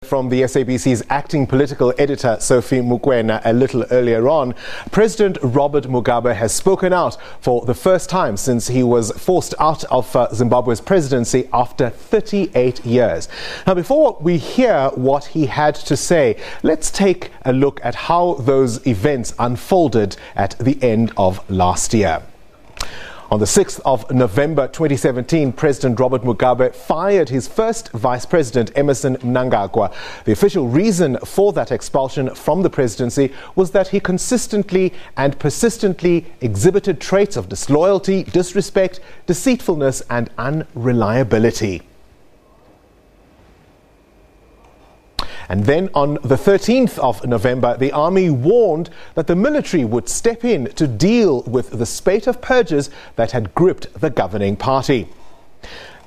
From the SABC's acting political editor, Sophie Mukwena, a little earlier on, President Robert Mugabe has spoken out for the first time since he was forced out of Zimbabwe's presidency after 38 years. Now, before we hear what he had to say, let's take a look at how those events unfolded at the end of last year. On the 6th of November 2017, President Robert Mugabe fired his first vice president, Emmerson Mnangagwa. The official reason for that expulsion from the presidency was that he consistently and persistently exhibited traits of disloyalty, disrespect, deceitfulness, and unreliability. And then on the 13th of November, the army warned that the military would step in to deal with the spate of purges that had gripped the governing party.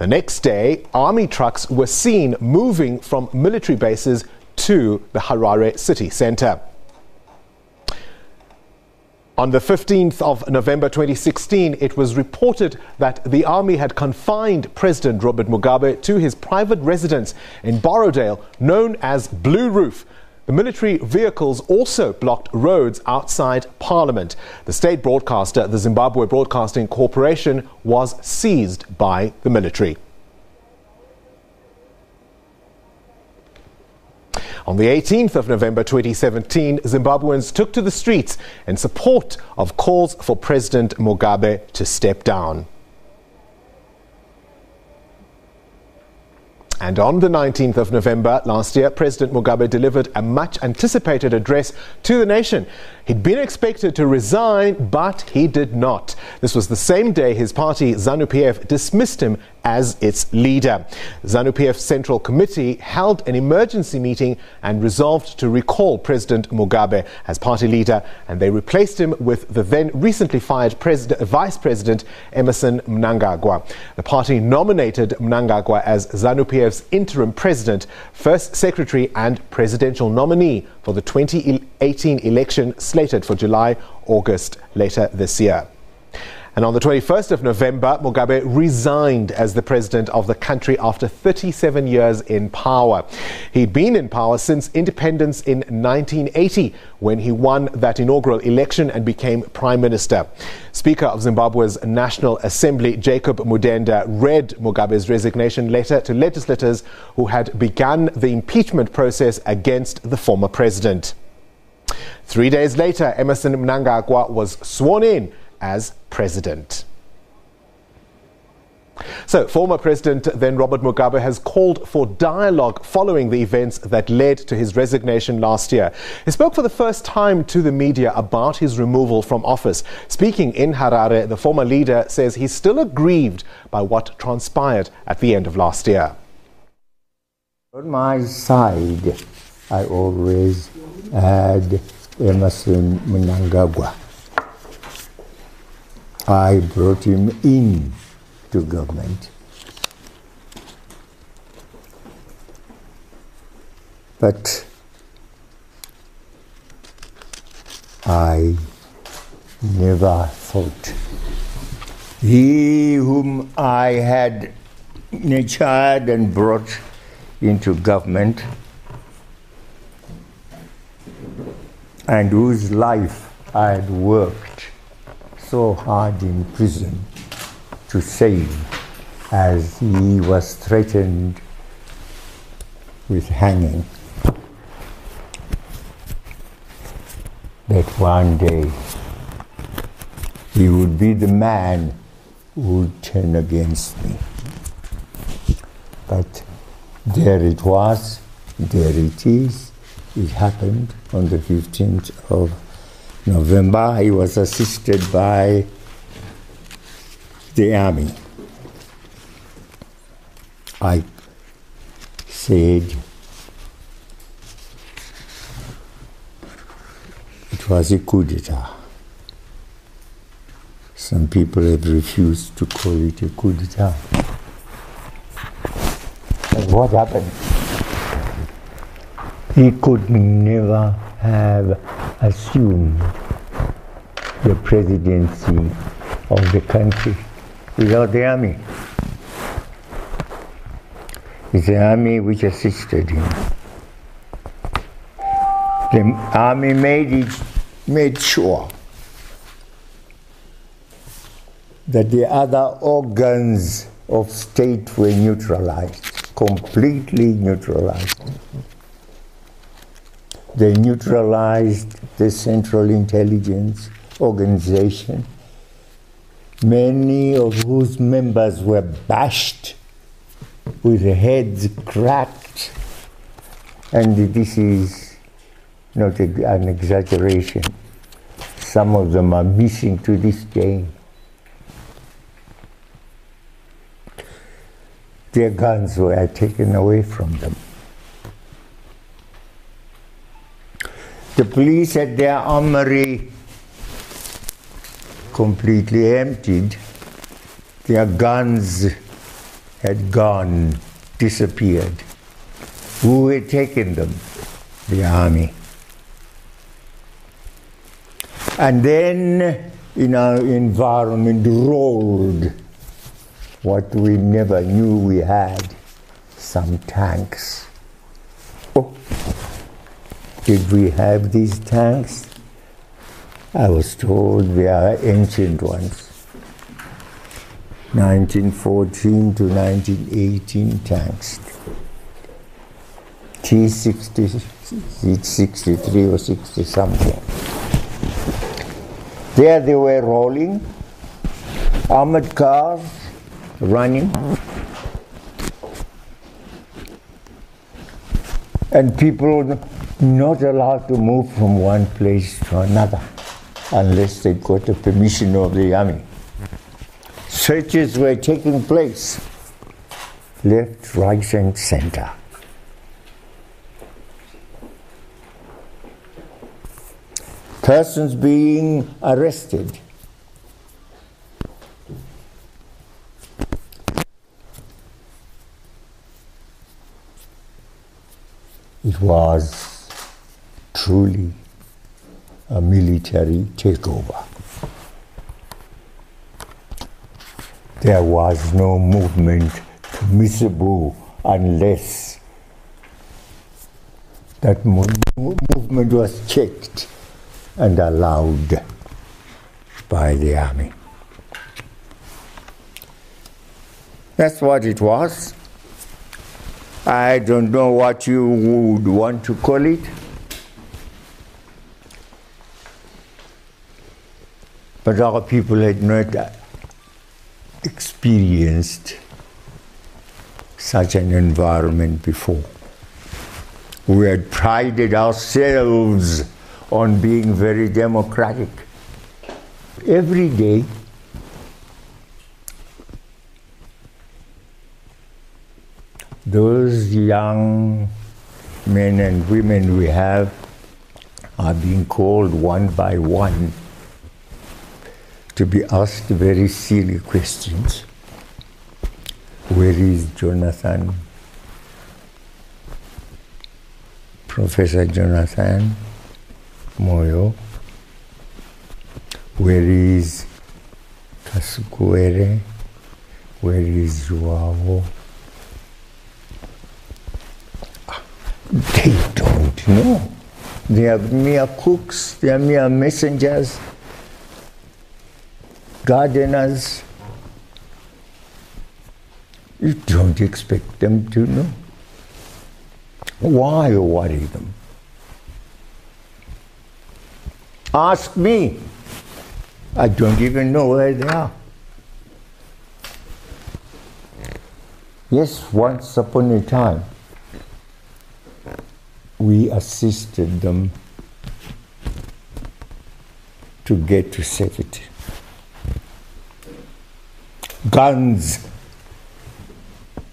The next day, army trucks were seen moving from military bases to the Harare city centre. On the 15th of November 2016, it was reported that the army had confined President Robert Mugabe to his private residence in Borrowdale, known as Blue Roof. The military vehicles also blocked roads outside Parliament. The state broadcaster, the Zimbabwe Broadcasting Corporation, was seized by the military. On the 18th of November 2017, Zimbabweans took to the streets in support of calls for President Mugabe to step down. And on the 19th of November last year, President Mugabe delivered a much-anticipated address to the nation. He'd been expected to resign, but he did not. This was the same day his party, ZANU-PF, dismissed him as its leader. ZANU-PF's Central Committee held an emergency meeting and resolved to recall President Mugabe as party leader, and they replaced him with the then recently fired Vice President Emmerson Mnangagwa. The party nominated Mnangagwa as ZANU-PF's interim president, first secretary and presidential nominee for the 2018 election slated for July-August later this year. And on the 21st of November, Mugabe resigned as the president of the country after 37 years in power. He'd been in power since independence in 1980, when he won that inaugural election and became prime minister. Speaker of Zimbabwe's National Assembly, Jacob Mudenda, read Mugabe's resignation letter to legislators who had begun the impeachment process against the former president. 3 days later, Emmerson Mnangagwa was sworn in as president. So, former President then Robert Mugabe has called for dialogue following the events that led to his resignation last year. He spoke for the first time to the media about his removal from office. Speaking in Harare, the former leader says he's still aggrieved by what transpired at the end of last year. On my side, I always had Emmerson Mnangagwa. I brought him in to government. But I never thought he whom I had nurtured and brought into government and whose life I had worked so hard in prison to save, as he was threatened with hanging, that one day he would be the man who would turn against me. But there it was, there it is. It happened on the 15th of November. He was assisted by the army. I said it was a coup d'etat. Some people have refused to call it a coup d'etat. And what happened? He could never have assumed the presidency of the country without the army. It's the army which assisted him. The army made sure that the other organs of state were neutralized, completely neutralized. They neutralized the Central Intelligence Organization, many of whose members were bashed with their heads cracked. And this is not an exaggeration. Some of them are missing to this day. Their guns were taken away from them. The police had their armory completely emptied. Their guns had gone, disappeared. Who had taken them? The army. And then in our environment rolled what we never knew we had, some tanks. Oh, did we have these tanks? I was told they are ancient ones. 1914 to 1918 tanks. T-63 or 60 something. There they were rolling, armored cars running, and people not allowed to move from one place to another unless they got the permission of the army. Searches were taking place, left, right, and center. Persons being arrested. It was truly a military takeover. There was no movement permissible unless that movement was checked and allowed by the army. That's what it was. I don't know what you would want to call it. But our people had not experienced such an environment before. We had prided ourselves on being very democratic. Every day, those young men and women we have are being called one by one to be asked very silly questions. Where is Jonathan? Professor Jonathan Moyo? Where is Kasukuere? Where is Joao? They don't know. They are mere cooks, they are mere messengers, gardeners. You don't expect them to know. Why worry them? Ask me. I don't even know where they are. Yes, once upon a time, we assisted them to get to safety. Guns,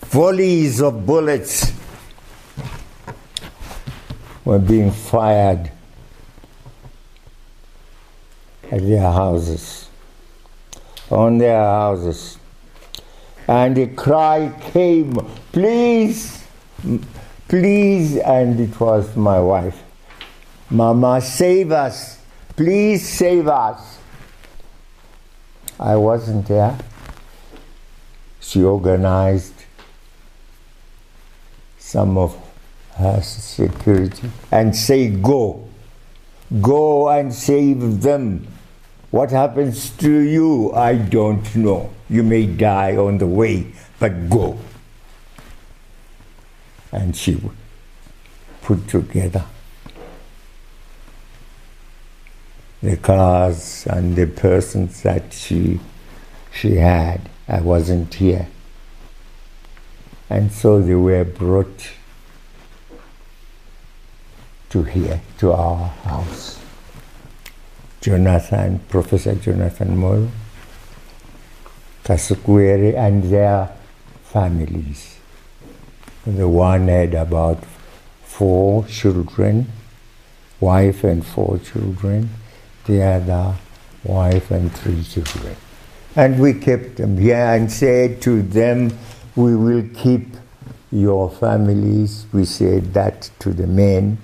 volleys of bullets were being fired at their houses, on their houses. And the cry came, please, please, and it was my wife. Mama, save us, please save us. I wasn't there. She organized some of has security, and say, go. Go and save them. What happens to you, I don't know. You may die on the way, but go. And she put together the cars and the persons that she had. I wasn't here. And so they were brought to here, to our house. Professor Jonathan Moro, Kasukwere, and their families. The one had about 4 children, wife and 4 children. The other, wife and 3 children. And we kept them here and said to them, we will keep your families. We said that to the men,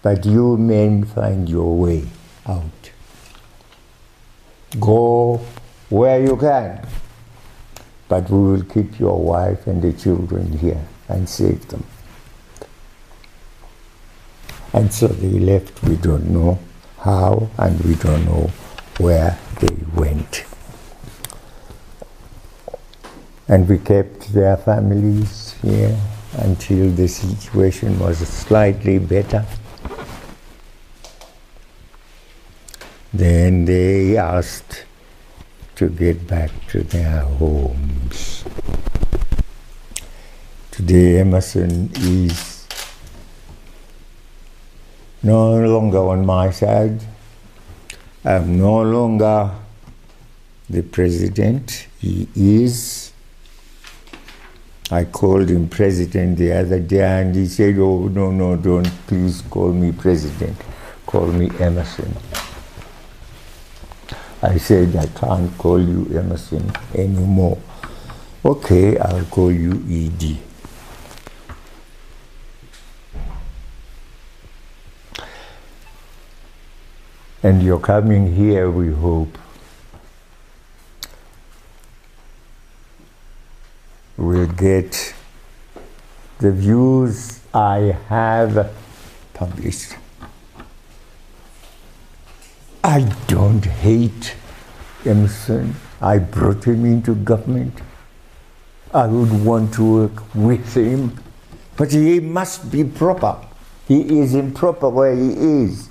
but you men find your way out. Go where you can, but we will keep your wife and the children here and save them. And so they left. We don't know how, and we don't know where they went. And we kept their families here until the situation was slightly better. Then they asked to get back to their homes. Today Emerson is no longer on my side. I'm no longer the president. He is. I called him president the other day and he said, oh, no, don't please call me president. Call me Emerson. I said, I can't call you Emerson anymore. Okay, I'll call you ED. And you're coming here, we hope. We'll get the views I have published. I don't hate Emerson. I brought him into government. I would want to work with him, but he must be proper. He is improper where he is.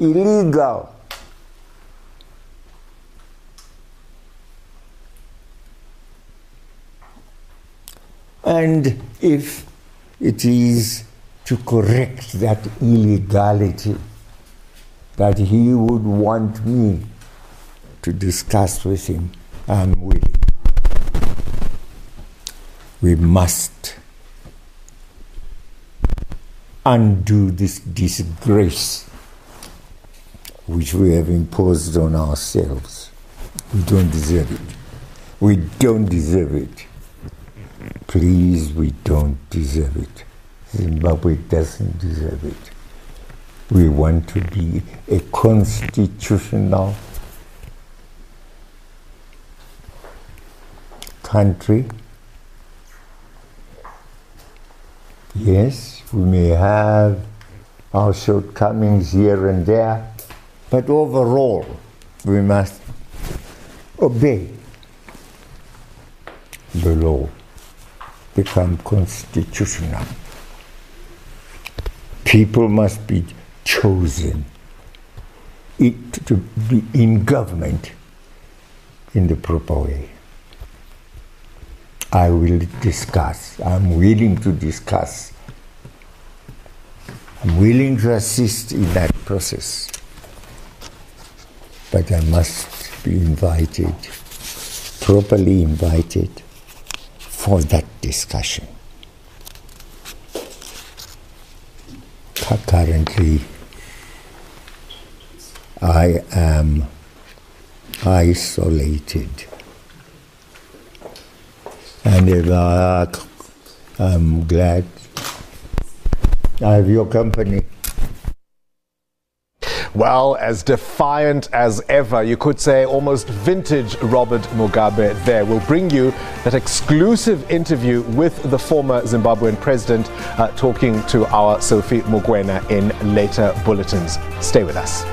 Illegal. And if it is to correct that illegality that he would want me to discuss with him, I'm willing. We must undo this disgrace which we have imposed on ourselves. We don't deserve it. We don't deserve it. Please, we don't deserve it. Zimbabwe doesn't deserve it. We want to be a constitutional country. Yes, we may have our shortcomings here and there, but overall, we must obey the law, become constitutional. People must be chosen to be in government in the proper way. I will discuss. I'm willing to discuss. I'm willing to assist in that process. But I must be invited, properly invited, for that discussion. Currently, I am isolated. And I'm glad I have your company. Well, as defiant as ever, you could say almost vintage Robert Mugabe there. We'll bring you that exclusive interview with the former Zimbabwean president, talking to our Sophie Mugwena in later bulletins. Stay with us.